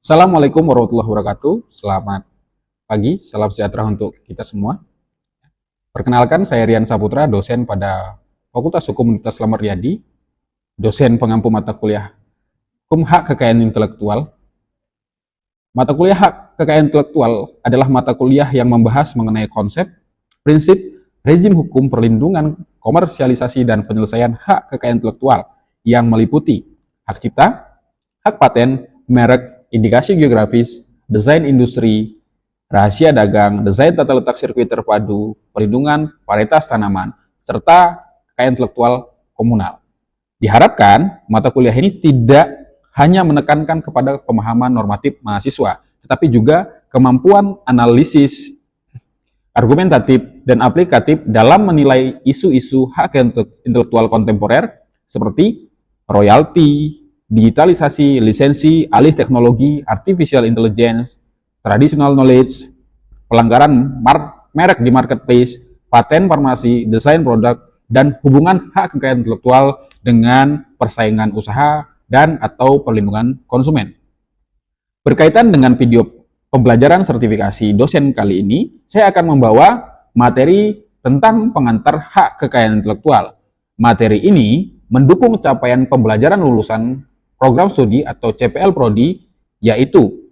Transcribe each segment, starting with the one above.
Assalamualaikum warahmatullahi wabarakatuh. Selamat pagi, salam sejahtera untuk kita semua. Perkenalkan, saya Rian Saputra, dosen pada Fakultas Hukum Universitas Selamat Riyadi, dosen pengampu mata kuliah Hukum Hak Kekayaan Intelektual. Mata kuliah Hak Kekayaan Intelektual adalah mata kuliah yang membahas mengenai konsep, prinsip, rezim hukum perlindungan, komersialisasi, dan penyelesaian hak kekayaan intelektual yang meliputi hak cipta, hak paten, merek, indikasi geografis, desain industri, rahasia dagang, desain tata letak sirkuit terpadu, perlindungan varietas tanaman, serta kekayaan intelektual komunal. Diharapkan mata kuliah ini tidak hanya menekankan kepada pemahaman normatif mahasiswa, tetapi juga kemampuan analisis argumentatif dan aplikatif dalam menilai isu-isu hak intelektual kontemporer seperti royalti, digitalisasi, lisensi, alih teknologi, artificial intelligence, traditional knowledge, pelanggaran merek di marketplace, paten farmasi, desain produk, dan hubungan hak kekayaan intelektual dengan persaingan usaha dan atau perlindungan konsumen. Berkaitan dengan video pembelajaran sertifikasi dosen kali ini, saya akan membawa materi tentang pengantar hak kekayaan intelektual. Materi ini mendukung capaian pembelajaran lulusan program studi atau CPL Prodi, yaitu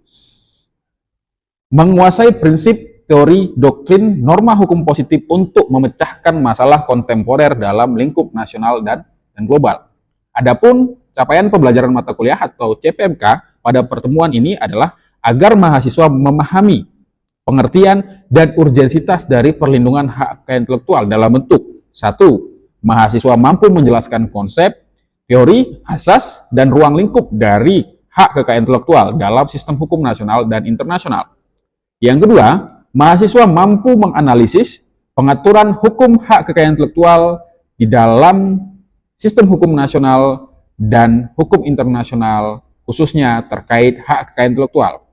menguasai prinsip, teori, doktrin, norma hukum positif untuk memecahkan masalah kontemporer dalam lingkup nasional dan global. Adapun capaian pembelajaran mata kuliah atau CPMK pada pertemuan ini adalah agar mahasiswa memahami pengertian dan urgensitas dari perlindungan hak kekayaan intelektual dalam bentuk 1. Mahasiswa mampu menjelaskan konsep, teori, asas, dan ruang lingkup dari hak kekayaan intelektual dalam sistem hukum nasional dan internasional. Yang kedua, mahasiswa mampu menganalisis pengaturan hukum hak kekayaan intelektual di dalam sistem hukum nasional dan hukum internasional, khususnya terkait hak kekayaan intelektual.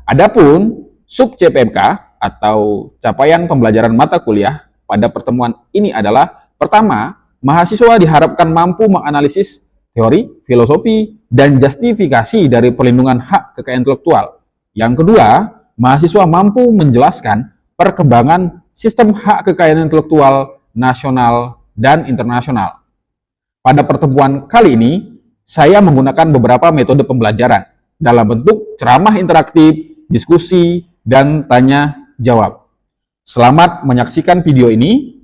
Adapun sub CPMK atau capaian pembelajaran mata kuliah pada pertemuan ini adalah: pertama, mahasiswa diharapkan mampu menganalisis teori, filosofi, dan justifikasi dari perlindungan hak kekayaan intelektual. Yang kedua, mahasiswa mampu menjelaskan perkembangan sistem hak kekayaan intelektual nasional dan internasional. Pada pertemuan kali ini, saya menggunakan beberapa metode pembelajaran dalam bentuk ceramah interaktif, diskusi, dan tanya jawab. Selamat menyaksikan video ini.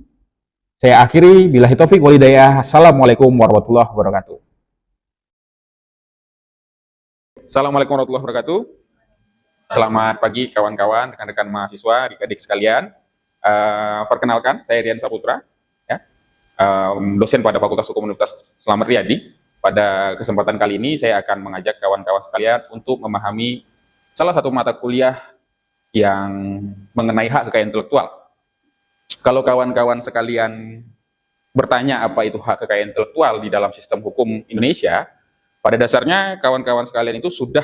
Saya akhiri, billahi taufiq wal hidayah. Assalamualaikum warahmatullahi wabarakatuh. Assalamualaikum warahmatullahi wabarakatuh. Selamat pagi kawan-kawan, rekan-rekan mahasiswa, adik-adik sekalian. Perkenalkan, saya Rian Saputra, ya, dosen pada Fakultas Hukum Universitas Selamat Riyadi. Pada kesempatan kali ini, saya akan mengajak kawan-kawan sekalian untuk memahami salah satu mata kuliah yang mengenai hak kekayaan intelektual. Kalau kawan-kawan sekalian bertanya apa itu hak kekayaan intelektual di dalam sistem hukum Indonesia, pada dasarnya kawan-kawan sekalian itu sudah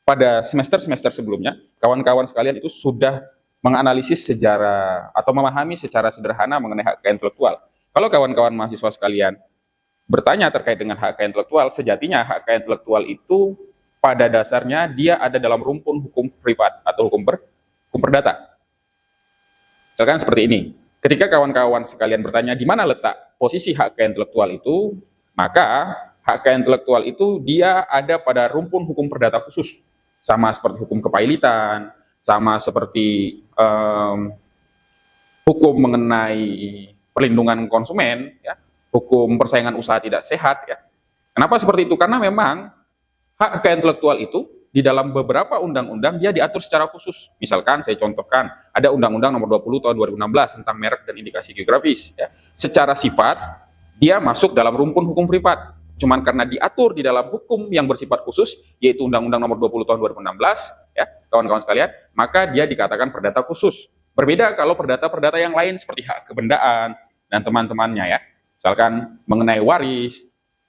pada semester-semester sebelumnya, kawan-kawan sekalian itu sudah menganalisis sejarah atau memahami secara sederhana mengenai hak kekayaan intelektual. Kalau kawan-kawan mahasiswa sekalian bertanya terkait dengan hak kekayaan intelektual, sejatinya hak kekayaan intelektual itu pada dasarnya dia ada dalam rumpun hukum privat atau hukum perdata. Misalkan seperti ini, ketika kawan-kawan sekalian bertanya di mana letak posisi hak kekayaan intelektual itu, maka hak kekayaan intelektual itu dia ada pada rumpun hukum perdata khusus, sama seperti hukum kepailitan, sama seperti hukum mengenai perlindungan konsumen, ya, hukum persaingan usaha tidak sehat. Ya. Kenapa seperti itu? Karena memang hak kekayaan intelektual itu di dalam beberapa undang-undang dia diatur secara khusus. Misalkan saya contohkan, ada Undang-Undang Nomor 20 Tahun 2016 tentang merek dan indikasi geografis. Ya. Secara sifat dia masuk dalam rumpun hukum privat. Cuman karena diatur di dalam hukum yang bersifat khusus, yaitu Undang-Undang Nomor 20 Tahun 2016, ya, kawan-kawan sekalian, maka dia dikatakan perdata khusus. Berbeda kalau perdata-perdata yang lain seperti hak kebendaan dan teman-temannya, ya. Misalkan mengenai waris,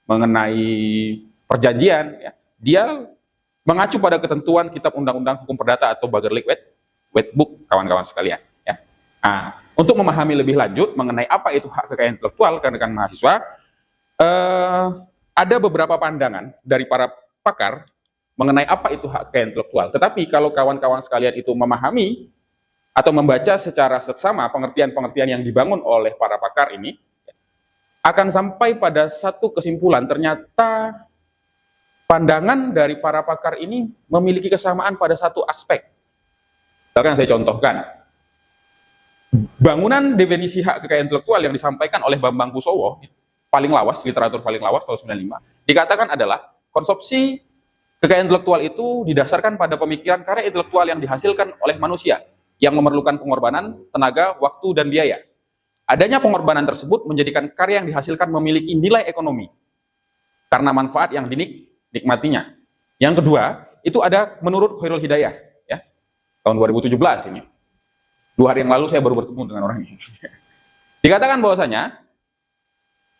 mengenai perjanjian, ya, dia mengacu pada ketentuan Kitab Undang-Undang Hukum Perdata atau Bagerlik Wet Book, kawan-kawan sekalian. Ya. Nah, untuk memahami lebih lanjut mengenai apa itu hak kekayaan intelektual, rekan-rekan mahasiswa, ada beberapa pandangan dari para pakar mengenai apa itu hak kekayaan intelektual. Tetapi kalau kawan-kawan sekalian itu memahami atau membaca secara seksama pengertian-pengertian yang dibangun oleh para pakar ini, akan sampai pada satu kesimpulan, ternyata pandangan dari para pakar ini memiliki kesamaan pada satu aspek. Misalkan saya contohkan, bangunan definisi hak kekayaan intelektual yang disampaikan oleh Bambang Kusowo, paling lawas, literatur paling lawas tahun 95, dikatakan adalah konsepsi kekayaan intelektual itu didasarkan pada pemikiran karya intelektual yang dihasilkan oleh manusia, yang memerlukan pengorbanan, tenaga, waktu, dan biaya. Adanya pengorbanan tersebut menjadikan karya yang dihasilkan memiliki nilai ekonomi, karena manfaat yang dinikmatinya. Yang kedua, itu ada menurut Khairul Hidayah, ya, tahun 2017 ini. 2 hari yang lalu saya baru bertemu dengan orang ini. Dikatakan bahwasanya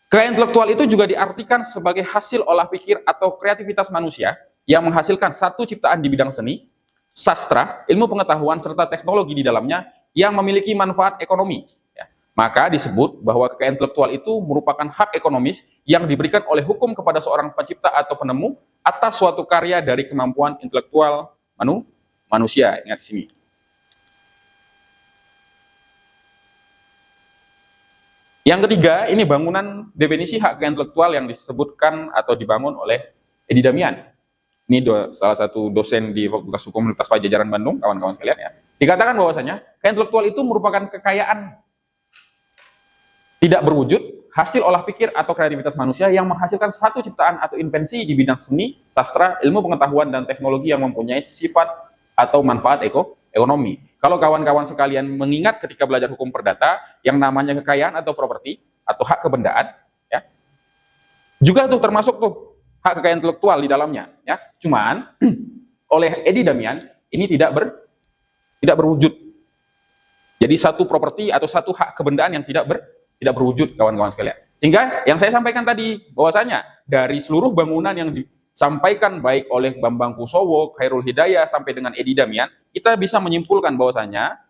kekayaan intelektual itu juga diartikan sebagai hasil olah pikir atau kreativitas manusia yang menghasilkan satu ciptaan di bidang seni, sastra, ilmu pengetahuan serta teknologi di dalamnya yang memiliki manfaat ekonomi. Ya. Maka disebut bahwa kekayaan intelektual itu merupakan hak ekonomis yang diberikan oleh hukum kepada seorang pencipta atau penemu atas suatu karya dari kemampuan intelektual manusia. Ingat di sini. Yang ketiga, ini bangunan definisi hak kekayaan intelektual yang disebutkan atau dibangun oleh Edi Damian. Ini salah satu dosen di Fakultas Hukum Universitas Padjadjaran Bandung, kawan-kawan sekalian ya. Dikatakan bahwasanya kekayaan intelektual itu merupakan kekayaan tidak berwujud, hasil olah pikir atau kreativitas manusia yang menghasilkan satu ciptaan atau invensi di bidang seni, sastra, ilmu pengetahuan dan teknologi yang mempunyai sifat atau manfaat ekonomi. Kalau kawan-kawan sekalian mengingat ketika belajar hukum perdata, yang namanya kekayaan atau properti, atau hak kebendaan, ya, juga tuh termasuk tuh hak kekayaan intelektual di dalamnya. Ya. Cuman, oleh Edi Damian, ini tidak berwujud. Jadi satu properti atau satu hak kebendaan yang tidak berwujud, kawan-kawan sekalian. Sehingga yang saya sampaikan tadi, bahwasanya dari seluruh bangunan yang disampaikan baik oleh Bambang Kusowo, Khairul Hidayah, sampai dengan Edi Damian, kita bisa menyimpulkan bahwasanya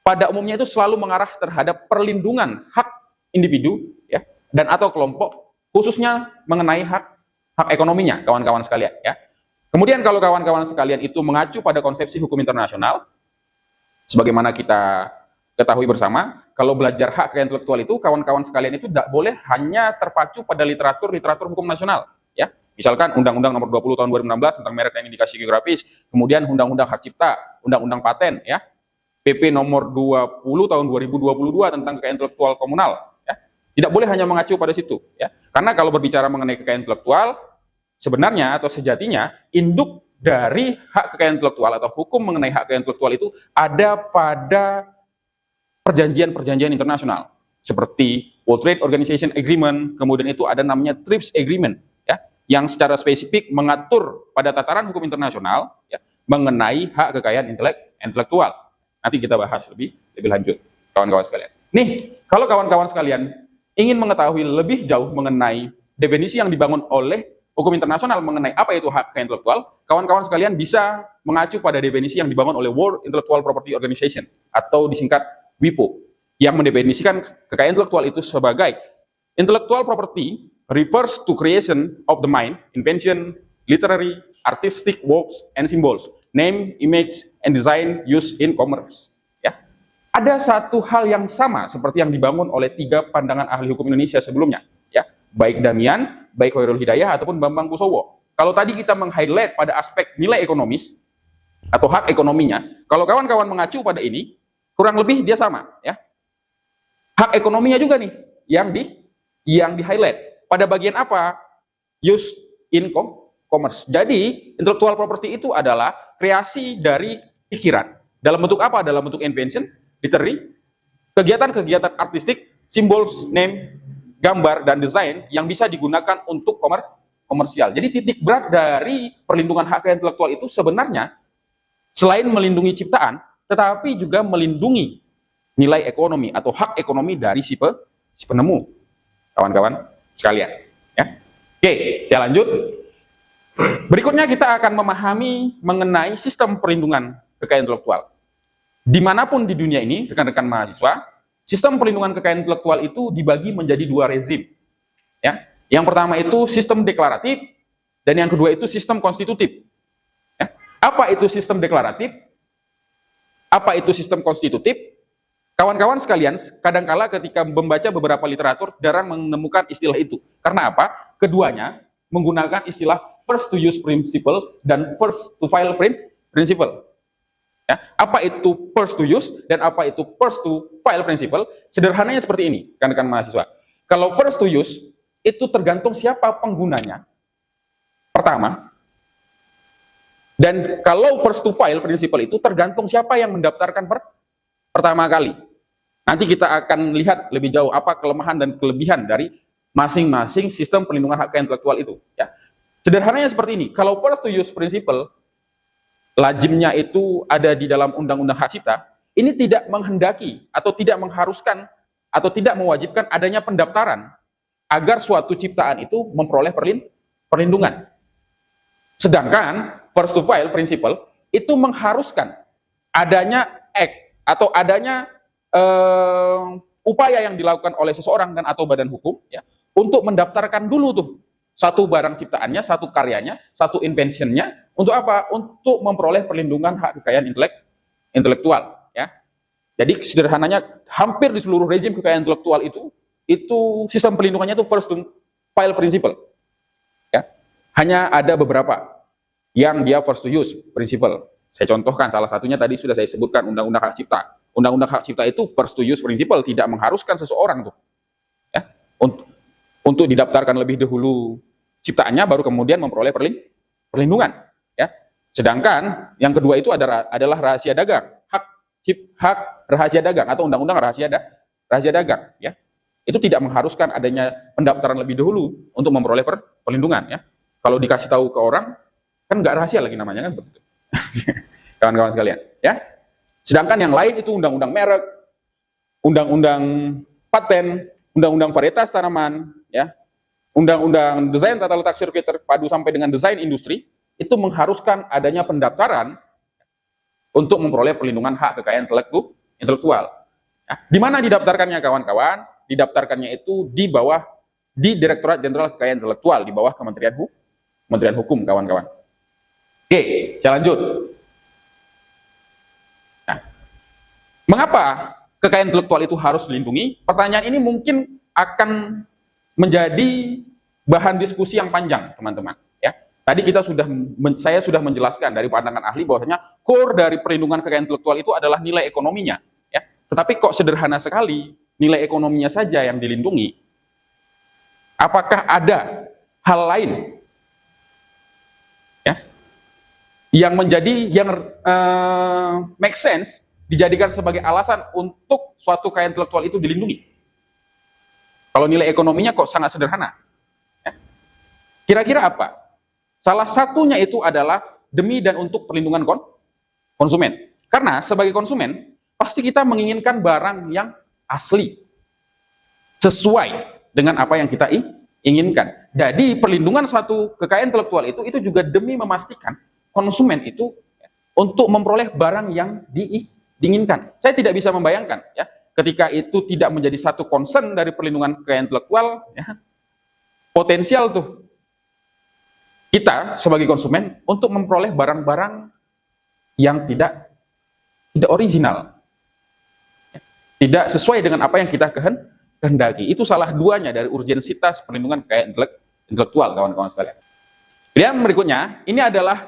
pada umumnya itu selalu mengarah terhadap perlindungan hak individu ya, dan atau kelompok, khususnya mengenai hak ekonominya, kawan-kawan sekalian. Ya. Kemudian kalau kawan-kawan sekalian itu mengacu pada konsepsi hukum internasional, sebagaimana kita ketahui bersama, kalau belajar hak kekayaan intelektual itu, kawan-kawan sekalian itu tidak boleh hanya terpacu pada literatur hukum nasional. Ya. Misalkan Undang-Undang Nomor 20 Tahun 2016 tentang merek dan indikasi geografis, kemudian Undang-Undang Hak Cipta, Undang-Undang Paten, ya, PP Nomor 20 Tahun 2022 tentang kekayaan intelektual komunal. Ya. Tidak boleh hanya mengacu pada situ. Ya. Karena kalau berbicara mengenai kekayaan intelektual, sebenarnya atau sejatinya induk dari hak kekayaan intelektual atau hukum mengenai hak kekayaan intelektual itu ada pada perjanjian-perjanjian internasional seperti World Trade Organization Agreement, kemudian itu ada namanya TRIPS Agreement, ya, yang secara spesifik mengatur pada tataran hukum internasional ya, mengenai hak kekayaan intelektual. Nanti kita bahas lebih lanjut, kawan-kawan sekalian. Nih, kalau kawan-kawan sekalian ingin mengetahui lebih jauh mengenai definisi yang dibangun oleh hukum internasional mengenai apa itu hak kekayaan intelektual, kawan-kawan sekalian bisa mengacu pada definisi yang dibangun oleh World Intellectual Property Organization atau disingkat WIPO, yang mendefinisikan kekayaan intelektual itu sebagai intellectual property refers to creation of the mind, invention, literary, artistic works and symbols, name, image, and design used in commerce. Ya. Ada satu hal yang sama seperti yang dibangun oleh 3 pandangan ahli hukum Indonesia sebelumnya, ya, baik Damian, baik Khairul Hidayah ataupun Bambang Kusowo. Kalau tadi kita meng-highlight pada aspek nilai ekonomis atau hak ekonominya, kalau kawan-kawan mengacu pada ini, kurang lebih dia sama, ya. Hak ekonominya juga nih yang di-highlight. Pada bagian apa? Use in commerce. Jadi, intellectual property itu adalah kreasi dari pikiran. Dalam bentuk apa? Dalam bentuk invention, literary, kegiatan-kegiatan artistik, simbol, name, gambar, dan desain yang bisa digunakan untuk komersial. Jadi titik berat dari perlindungan hak kekayaan intelektual itu sebenarnya selain melindungi ciptaan, tetapi juga melindungi nilai ekonomi atau hak ekonomi dari si penemu, kawan-kawan sekalian. Ya. Oke, saya lanjut. Berikutnya kita akan memahami mengenai sistem perlindungan kekayaan intelektual. Dimanapun di dunia ini, rekan-rekan mahasiswa, sistem perlindungan kekayaan intelektual itu dibagi menjadi 2 rezim. Ya. Yang pertama itu sistem deklaratif, Dan yang kedua itu sistem konstitutif. Ya. Apa itu sistem deklaratif? Apa itu sistem konstitutif? Kawan-kawan sekalian, kadangkala ketika membaca beberapa literatur jarang menemukan istilah itu. Karena apa? Keduanya menggunakan istilah first to use principle dan first to file principle. Ya, apa itu first to use dan apa itu first to file principle? Sederhananya seperti ini, rekan-rekan mahasiswa. Kalau first to use itu tergantung siapa penggunanya. Pertama. Dan kalau first to file principle itu tergantung siapa yang mendaftarkan pertama kali. Nanti kita akan lihat lebih jauh apa kelemahan dan kelebihan dari masing-masing sistem perlindungan hak kekayaan intelektual itu. Ya. Sederhananya seperti ini, kalau first to use principle, lazimnya itu ada di dalam Undang-Undang Hak Cipta, ini tidak menghendaki atau tidak mengharuskan atau tidak mewajibkan adanya pendaftaran agar suatu ciptaan itu memperoleh perlindungan. Sedangkan first to file principle itu mengharuskan adanya act atau adanya upaya yang dilakukan oleh seseorang dan atau badan hukum ya untuk mendaftarkan dulu tuh satu barang ciptaannya, satu karyanya, satu inventionnya untuk apa? Untuk memperoleh perlindungan hak kekayaan intelektual ya. Jadi sederhananya hampir di seluruh rezim kekayaan intelektual itu sistem perlindungannya itu first to file principle. Ya. Hanya ada beberapa yang dia first to use principle. Saya contohkan salah satunya tadi sudah saya sebutkan Undang-Undang Hak Cipta. Undang-Undang Hak Cipta itu first to use principle, tidak mengharuskan seseorang tuh ya untuk didaftarkan lebih dahulu ciptaannya baru kemudian memperoleh perlindungan ya. Sedangkan yang kedua itu adalah rahasia dagang, hak rahasia dagang atau undang-undang rahasia dagang ya. Itu tidak mengharuskan adanya pendaftaran lebih dahulu untuk memperoleh perlindungan ya. Kalau dikasih tahu ke orang kan nggak rahasia lagi namanya kan begitu. Kawan-kawan sekalian ya. Sedangkan yang lain itu undang-undang merek, undang-undang paten, undang-undang varietas tanaman, ya, undang-undang desain tata letak sirkuit terpadu sampai dengan desain industri, itu mengharuskan adanya pendaftaran untuk memperoleh perlindungan hak kekayaan intelektual. Ya. Di mana didaftarkannya kawan-kawan? Didaftarkannya itu di Direktorat Jenderal Kekayaan Intelektual, di bawah Kementerian Hukum, kawan-kawan. Oke, saya lanjut. Mengapa kekayaan intelektual itu harus dilindungi? Pertanyaan ini mungkin akan menjadi bahan diskusi yang panjang, teman-teman. Ya, tadi saya sudah menjelaskan dari pandangan ahli bahwasanya core dari perlindungan kekayaan intelektual itu adalah nilai ekonominya. Ya, tetapi kok sederhana sekali nilai ekonominya saja yang dilindungi? Apakah ada hal lain? Ya, yang make sense? Dijadikan sebagai alasan untuk suatu kekayaan intelektual itu dilindungi. Kalau nilai ekonominya kok sangat sederhana. Kira-kira apa? Salah satunya itu adalah demi dan untuk perlindungan konsumen. Karena sebagai konsumen, pasti kita menginginkan barang yang asli. Sesuai dengan apa yang kita inginkan. Jadi perlindungan suatu kekayaan intelektual itu juga demi memastikan konsumen itu untuk memperoleh barang yang diinginkan. Saya tidak bisa membayangkan ya ketika itu tidak menjadi satu concern dari perlindungan kekayaan intelektual ya, potensial tuh kita sebagai konsumen untuk memperoleh barang-barang yang tidak original, tidak sesuai dengan apa yang kita kehendaki. Itu salah duanya dari urgensitas perlindungan kekayaan intelektual, kawan-kawan sekalian. Kemudian berikutnya, ini adalah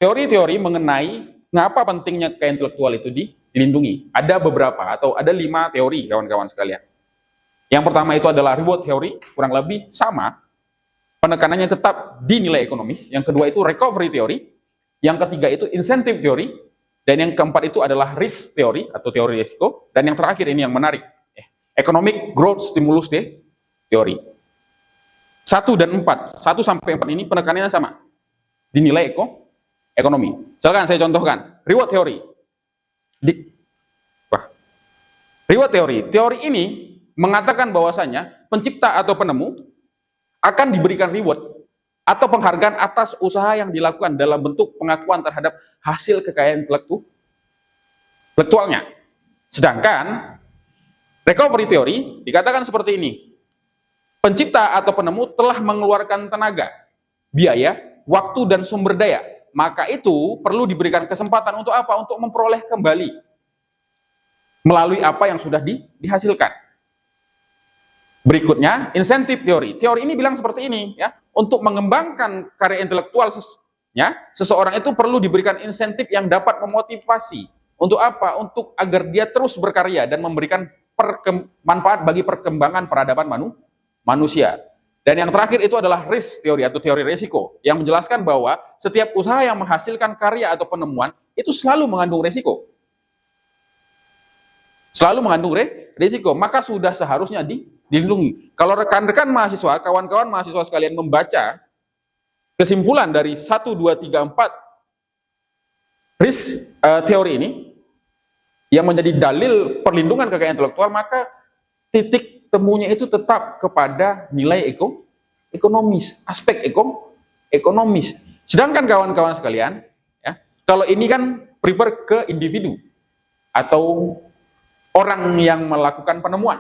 teori-teori mengenai mengapa pentingnya kekayaan intelektual itu dilindungi. Ada beberapa atau ada 5 teori, kawan-kawan sekalian. Yang pertama itu adalah reward theory, kurang lebih sama. Penekanannya tetap di nilai ekonomis. Yang kedua itu recovery theory. Yang ketiga itu incentive theory. Dan yang keempat itu adalah risk theory atau teori risiko. Dan yang terakhir ini yang menarik. Economic growth stimulus theory. 1 dan 4. 1 sampai 4 ini penekanannya sama. Di nilai ekonomi. Misalkan saya contohkan, reward theory. Reward theory. Teori ini mengatakan bahwasanya pencipta atau penemu akan diberikan reward atau penghargaan atas usaha yang dilakukan dalam bentuk pengakuan terhadap hasil kekayaan intelektualnya. Sedangkan recovery theory dikatakan seperti ini. Pencipta atau penemu telah mengeluarkan tenaga, biaya, waktu, dan sumber daya. Maka itu perlu diberikan kesempatan untuk apa? Untuk memperoleh kembali melalui apa yang sudah dihasilkan. Berikutnya, insentif teori. Teori ini bilang seperti ini, ya. Untuk mengembangkan karya intelektual seseorang itu perlu diberikan insentif yang dapat memotivasi. Untuk apa? Untuk agar dia terus berkarya dan memberikan manfaat bagi perkembangan peradaban manusia. Dan yang terakhir itu adalah risk teori atau teori risiko, yang menjelaskan bahwa setiap usaha yang menghasilkan karya atau penemuan itu selalu mengandung risiko. Selalu mengandung risiko, maka sudah seharusnya dilindungi. Kalau rekan-rekan mahasiswa, kawan-kawan mahasiswa sekalian membaca kesimpulan dari 1, 2, 3, 4 risk teori ini yang menjadi dalil perlindungan kekayaan intelektual, maka titik temunya itu tetap kepada nilai ekonomis, aspek ekonomis. Sedangkan kawan-kawan sekalian, ya, kalau ini kan prefer ke individu atau orang yang melakukan penemu,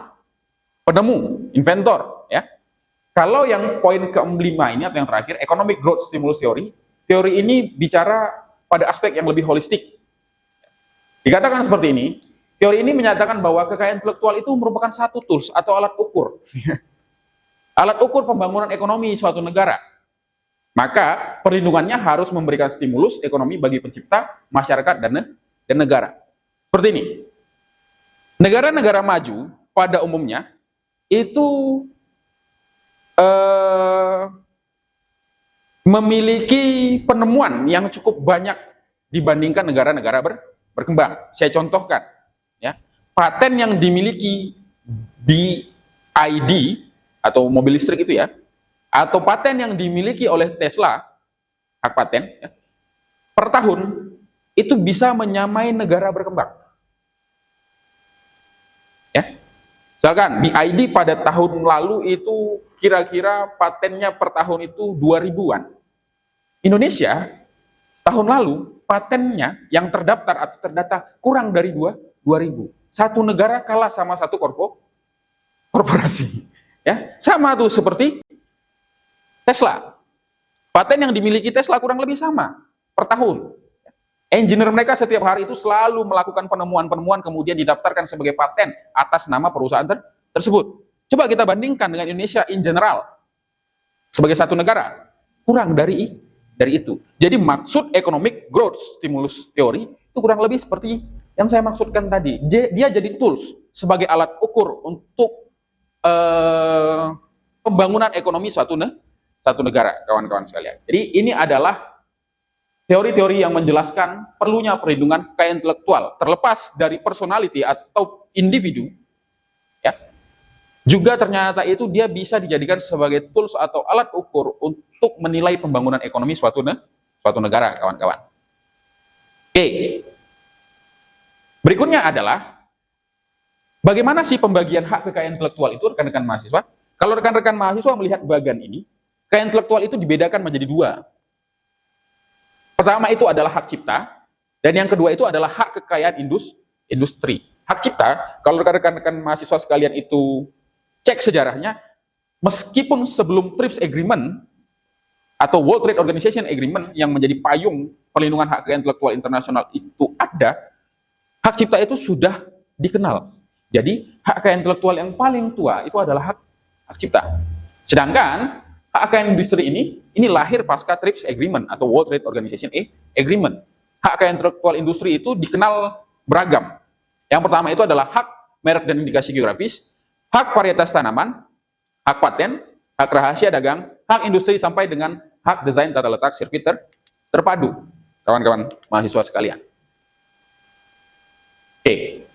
inventor, ya. Kalau yang poin kelima ini atau yang terakhir, economic growth stimulus theory, teori ini bicara pada aspek yang lebih holistik. Dikatakan seperti ini, teori ini menyatakan bahwa kekayaan intelektual itu merupakan satu tools atau alat ukur. Alat ukur pembangunan ekonomi suatu negara. Maka perlindungannya harus memberikan stimulus ekonomi bagi pencipta, masyarakat, dan negara. Seperti ini. Negara-negara maju pada umumnya itu memiliki penemuan yang cukup banyak dibandingkan negara-negara berkembang. Saya contohkan, ya, paten yang dimiliki BID atau mobil listrik itu, ya, atau paten yang dimiliki oleh Tesla, hak paten, ya, per tahun itu bisa menyamai negara berkembang. Ya. Misalkan BID pada tahun lalu itu kira-kira patennya per tahun itu 2000-an. Indonesia tahun lalu patennya yang terdaftar atau terdata kurang dari 2000. Satu negara kalah sama satu korporasi. Ya, sama tuh seperti Tesla. Paten yang dimiliki Tesla kurang lebih sama per tahun. Engineer mereka setiap hari itu selalu melakukan penemuan-penemuan kemudian didaftarkan sebagai paten atas nama perusahaan tersebut. Coba kita bandingkan dengan Indonesia in general sebagai satu negara, kurang dari itu. Jadi maksud economic growth stimulus teori itu kurang lebih seperti yang saya maksudkan tadi. Dia jadi tools sebagai alat ukur untuk pembangunan ekonomi satu negara, kawan-kawan sekalian. Jadi ini adalah teori-teori yang menjelaskan perlunya perlindungan kekayaan intelektual terlepas dari personality atau individu, ya. Juga ternyata itu dia bisa dijadikan sebagai tools atau alat ukur untuk menilai pembangunan ekonomi suatu negara, kawan-kawan. Oke. Berikutnya adalah bagaimana sih pembagian hak kekayaan intelektual itu, rekan-rekan mahasiswa? Kalau rekan-rekan mahasiswa melihat bagian ini, kekayaan intelektual itu dibedakan menjadi dua. Pertama itu adalah hak cipta, dan yang kedua itu adalah hak kekayaan industri. Hak cipta, kalau rekan-rekan mahasiswa sekalian itu cek sejarahnya, meskipun sebelum TRIPS Agreement atau World Trade Organization Agreement yang menjadi payung perlindungan hak kekayaan intelektual internasional itu ada, hak cipta itu sudah dikenal. Jadi hak kekayaan intelektual yang paling tua itu adalah hak cipta. Sedangkan hak kekayaan industri ini lahir pasca TRIPS Agreement atau World Trade Organization Agreement. Hak kekayaan intelektual industri itu dikenal beragam. Yang pertama itu adalah hak merek dan indikasi geografis, hak varietas tanaman, hak paten, hak rahasia dagang, hak industri sampai dengan hak desain tata letak sirkuit terpadu. Kawan-kawan mahasiswa sekalian. Oke.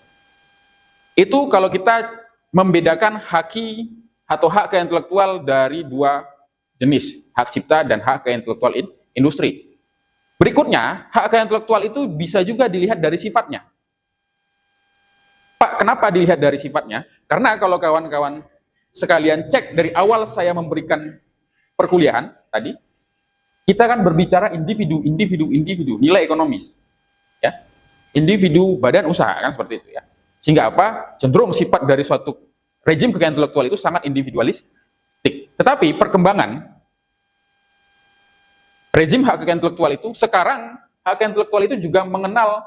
Itu kalau kita membedakan haki atau hak kekayaan intelektual dari dua jenis, hak cipta dan hak kekayaan intelektual industri. Berikutnya, hak kekayaan intelektual itu bisa juga dilihat dari sifatnya. Pak, kenapa dilihat dari sifatnya? Karena kalau kawan-kawan sekalian cek dari awal saya memberikan perkuliahan tadi, kita kan berbicara individu, nilai ekonomis. Ya. Individu, badan usaha, kan seperti itu, ya. Sehingga apa? Cenderung sifat dari suatu rejim kekayaan intelektual itu sangat individualistik. Tetapi perkembangan rezim hak kekayaan intelektual itu, sekarang hak kekayaan intelektual itu juga mengenal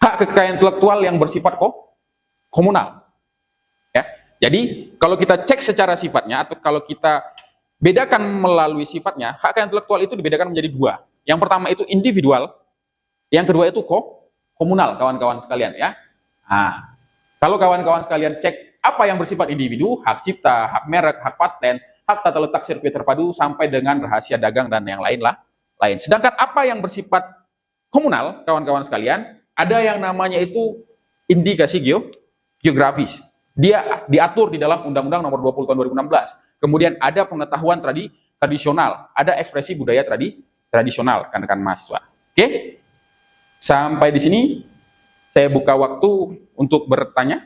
hak kekayaan intelektual yang bersifat komunal. Ya. Jadi kalau kita cek secara sifatnya atau kalau kita bedakan melalui sifatnya, hak kekayaan intelektual itu dibedakan menjadi dua. Yang pertama itu individual, yang kedua itu komunal, kawan-kawan sekalian ya. Nah, kalau kawan-kawan sekalian cek apa yang bersifat individu, hak cipta, hak merek, hak paten, hak tata letak sirkuit terpadu sampai dengan rahasia dagang dan yang lain. Sedangkan apa yang bersifat komunal, kawan-kawan sekalian, ada yang namanya itu indikasi geografis. Dia diatur di dalam Undang-Undang Nomor 20 Tahun 2016. Kemudian ada pengetahuan tradisional, ada ekspresi budaya tradisional, rekan-rekan mahasiswa. Oke? Sampai di sini saya buka waktu untuk bertanya.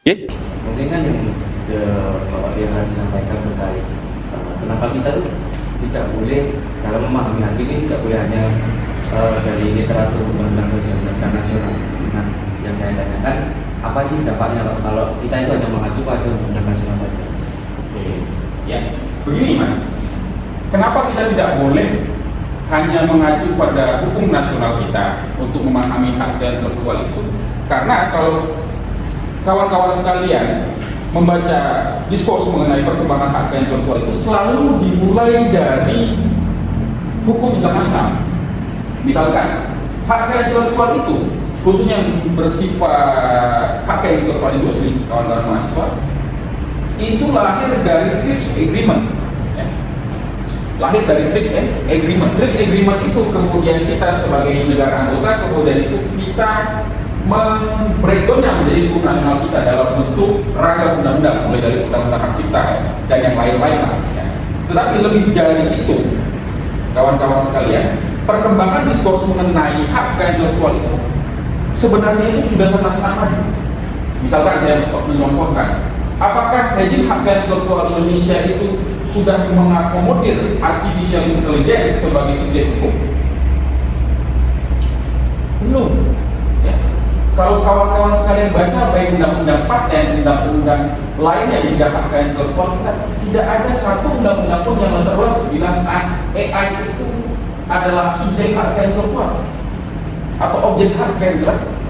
Oke? Mungkin kan yang Bapak Firman disampaikan terkait kenapa kita tuh tidak boleh dalam memahami hak ini tidak boleh hanya dari literatur undang-undang sosial dan nasional. Nah, yang saya tanyakan apa sih dampaknya kalau kita itu hanya mengacu pada undang-undang nasional saja? Oke, ya begini Mas. Kenapa kita tidak boleh hanya mengacu pada hukum nasional kita untuk memahami hak dan intelektual itu? Karena kalau kawan-kawan sekalian membaca diskurs mengenai perkembangan hak dan intelektual itu selalu dimulai dari hukum internasional. Misalkan hak dan intelektual itu khususnya yang bersifat hak dan intelektual industri, kawan-kawan mahasiswa, itu lahir dari TRIPS Agreement. Lahir dari TRIPS Agreement. TRIPS Agreement itu kemudian kita sebagai negara anggota, kemudian itu kita membreakdownnya menjadi hukum nasional kita dalam bentuk ragam undang-undang, mulai dari undang-undang hak cipta dan yang lain-lain. Tetapi lebih dari itu, kawan-kawan sekalian, perkembangan diskurs mengenai hak intelektual itu sebenarnya itu sudah sangat-sangat maju. Misalkan saya mencontohkan, apakah rezim hak intelektual Indonesia itu sudah mengakomodir artificial intelligence sebagai subjek hukum? Belum. Ya. Kalau kawan-kawan sekalian baca baik undang-undang paten, undang-undang lainnya di bidang hak intelektual kita, tidak ada satu undang-undang pun yang terluar bilang AI itu adalah subjek hak intelektual atau objek hak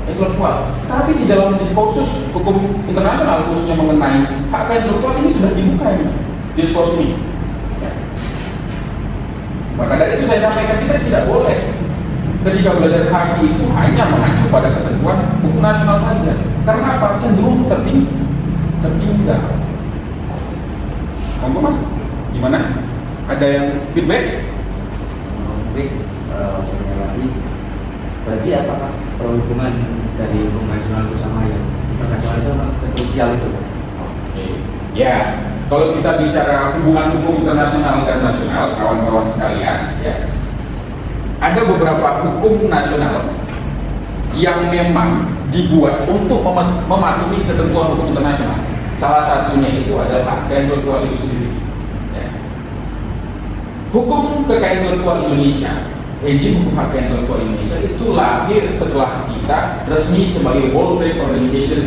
intelektual. Tapi di dalam diskursus hukum internasional khususnya mengenai hak intelektual ini sudah dibuka ini diskurs ini. Ya. Maka dari itu saya sampaikan kita tidak boleh ketika belajar hak itu hanya mengacu pada ketentuan hukum nasional saja. Karena apa? Cenderung tertinggal. Monggo Mas, gimana? Ada yang feedback? Lagi, berarti apakah hubungan dari hukum nasional itu sama yang internasional itu sekrusial itu? Oke. Ya, kalau kita bicara hubungan hukum internasional dan nasional, kawan-kawan sekalian, ya, ada beberapa hukum nasional yang memang dibuat untuk mematuhi ketentuan hukum internasional. Salah satunya itu adalah hak intelektual itu sendiri. Ya. Hukum kekayaan intelektual Indonesia, rezim hukum hak intelektual Indonesia itu lahir setelah kita resmi sebagai World Trade Organization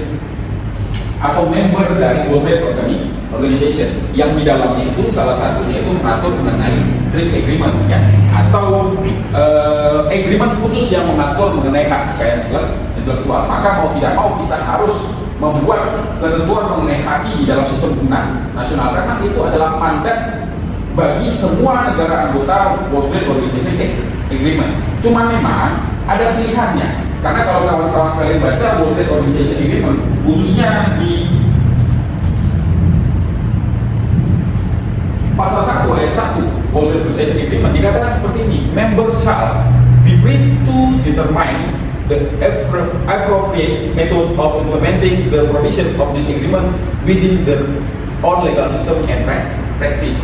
atau member dari World Trade Organization, yang di dalamnya itu salah satunya itu mengatur mengenai TRIPS Agreement, ya, atau agreement khusus yang mengatur mengenai hak kekayaan intelektual. Maka mau tidak mau kita harus membuat ketentuan mengenai hak di dalam sistem hukum nasional, karena itu adalah mandat bagi semua negara anggota World Trade Organization Agreement. Cuma memang ada pilihannya, karena kalau kawan-kawan sekalian baca World Trade Organization Agreement, khususnya di pasal 1 ayat 1 World Trade Organization Agreement dikatakan seperti ini: members shall be free to determine the appropriate method of implementing the provision of this agreement within their own legal system and practice.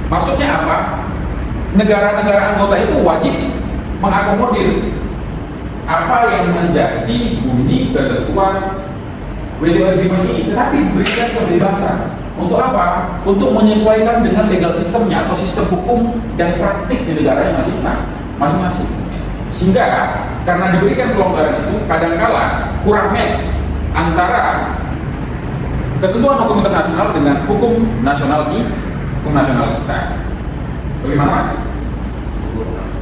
Maksudnya apa? Negara-negara anggota itu wajib mengakomodir apa yang menjadi bunyi ketentuan WTO agreement ini, tetapi diberikan kebebasan. Untuk apa? Untuk menyesuaikan dengan legal sistemnya atau sistem hukum dan praktik di negaranya masing-masing. Sehingga karena diberikan kelonggaran itu, kadangkala kurang match antara ketentuan hukum internasional dengan hukum nasional hukum nasional kita. Bagaimana Mas?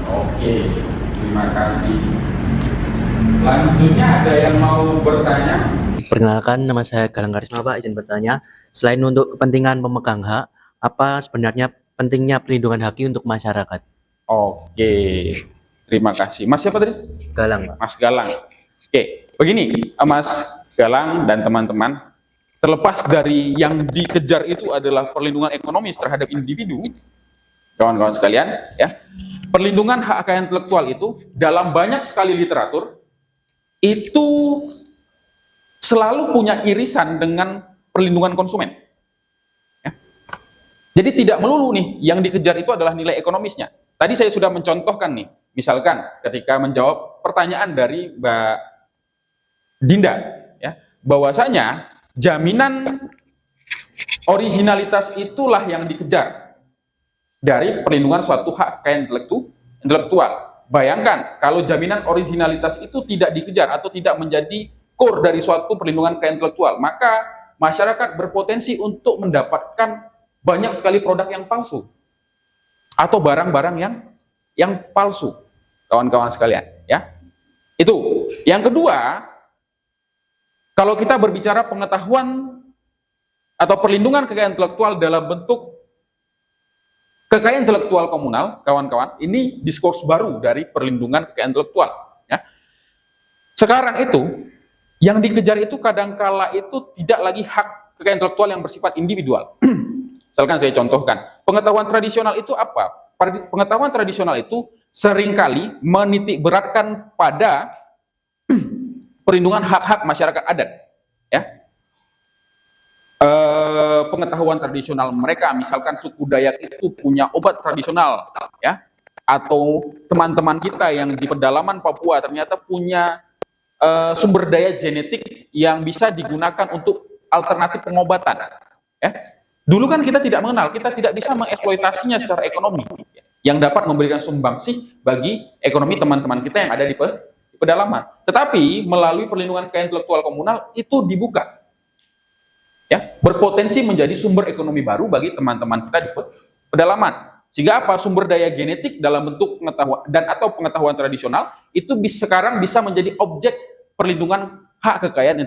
Oke, terima kasih. Selanjutnya ada yang mau bertanya? Perkenalkan, nama saya Galang Karisma, Pak. Izin bertanya, selain untuk kepentingan pemegang hak, apa sebenarnya pentingnya perlindungan haki untuk masyarakat? Oke, terima kasih. Mas siapa tadi? Galang, Pak. Mas Galang. Oke, begini, Mas Galang dan teman-teman, terlepas dari yang dikejar itu adalah perlindungan ekonomis terhadap individu, kawan-kawan sekalian, ya, perlindungan hak kekayaan intelektual itu dalam banyak sekali literatur itu selalu punya irisan dengan perlindungan konsumen. Ya. Jadi tidak melulu nih yang dikejar itu adalah nilai ekonomisnya. Tadi saya sudah mencontohkan nih, misalkan ketika menjawab pertanyaan dari Mbak Dinda, ya, bahwasanya jaminan originalitas itulah yang dikejar dari perlindungan suatu hak kekayaan intelektual. Bayangkan kalau jaminan originalitas itu tidak dikejar atau tidak menjadi core dari suatu perlindungan kekayaan intelektual, maka masyarakat berpotensi untuk mendapatkan banyak sekali produk yang palsu atau barang-barang yang palsu, kawan-kawan sekalian, ya. Itu. Yang kedua, kalau kita berbicara pengetahuan atau perlindungan kekayaan intelektual dalam bentuk kekayaan intelektual komunal, kawan-kawan, ini diskurs baru dari perlindungan kekayaan intelektual. Ya. Sekarang itu, yang dikejar itu kadangkala itu tidak lagi hak kekayaan intelektual yang bersifat individual. Misalkan saya contohkan, pengetahuan tradisional itu apa? Pengetahuan tradisional itu seringkali menitik beratkan pada perlindungan hak-hak masyarakat adat. Ya. Pengetahuan tradisional mereka, misalkan suku Dayak itu punya obat tradisional, ya, atau teman-teman kita yang di pedalaman Papua ternyata punya sumber daya genetik yang bisa digunakan untuk alternatif pengobatan, ya. Dulu kan kita tidak mengenal, kita tidak bisa mengeksploitasinya secara ekonomi, yang dapat memberikan sumbangsih bagi ekonomi teman-teman kita yang ada di pedalaman. Tetapi melalui perlindungan kekayaan intelektual komunal itu dibuka, ya, berpotensi menjadi sumber ekonomi baru bagi teman-teman kita di pedalaman. Sehingga apa? Sumber daya genetik dalam bentuk pengetahuan dan atau pengetahuan tradisional itu sekarang bisa menjadi objek perlindungan hak kekayaan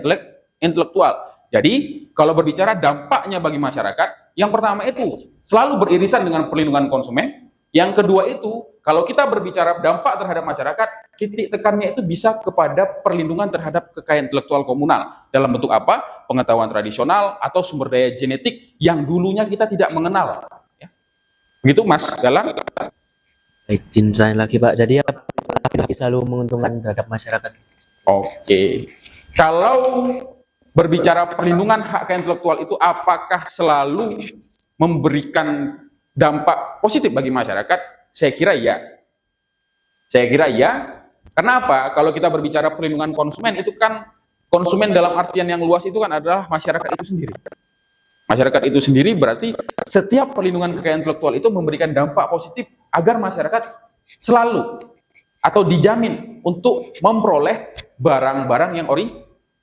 intelektual. Jadi, kalau berbicara dampaknya bagi masyarakat, yang pertama itu selalu beririsan dengan perlindungan konsumen. Yang kedua itu, kalau kita berbicara dampak terhadap masyarakat, titik tekannya itu bisa kepada perlindungan terhadap kekayaan intelektual komunal. Dalam bentuk apa? Pengetahuan tradisional atau sumber daya genetik yang dulunya kita tidak mengenal. Ya. Begitu Mas Galang? Baik, izin bertanya lagi, Pak. Jadi laki-laki selalu menguntungkan terhadap masyarakat? Oke. Kalau berbicara perlindungan hak kekayaan intelektual itu apakah selalu memberikan dampak positif bagi masyarakat? Saya kira iya. Saya kira iya. Kenapa? Kalau kita berbicara perlindungan konsumen, itu kan konsumen dalam artian yang luas itu kan adalah masyarakat itu sendiri. Masyarakat itu sendiri berarti setiap perlindungan kekayaan intelektual itu memberikan dampak positif agar masyarakat selalu atau dijamin untuk memperoleh barang-barang yang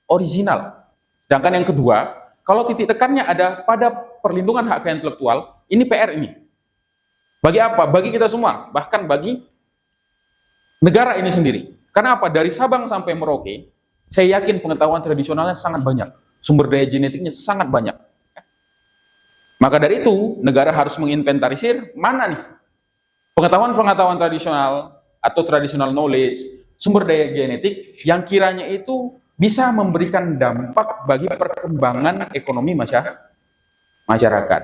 original. Sedangkan yang kedua, kalau titik tekannya ada pada perlindungan hak kekayaan intelektual, ini PR ini. Bagi apa? Bagi kita semua, bahkan bagi negara ini sendiri. Karena apa? Dari Sabang sampai Merauke, saya yakin pengetahuan tradisionalnya sangat banyak. Sumber daya genetiknya sangat banyak. Maka dari itu, negara harus menginventarisir mana nih pengetahuan-pengetahuan tradisional atau traditional knowledge, sumber daya genetik yang kiranya itu bisa memberikan dampak bagi perkembangan ekonomi masyarakat.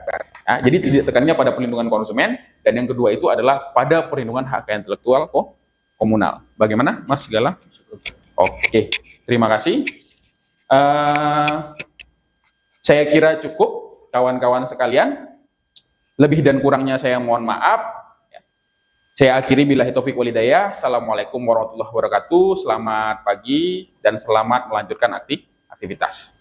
Nah, jadi titik tekannya pada perlindungan konsumen, dan yang kedua itu adalah pada perlindungan hak kekayaan intelektual komunal. Bagaimana, Mas Galang? Oke, terima kasih. Saya kira cukup, kawan-kawan sekalian. Lebih dan kurangnya saya mohon maaf. Saya akhiri billahi taufik walhidayah. Assalamualaikum warahmatullahi wabarakatuh. Selamat pagi dan selamat melanjutkan aktivitas.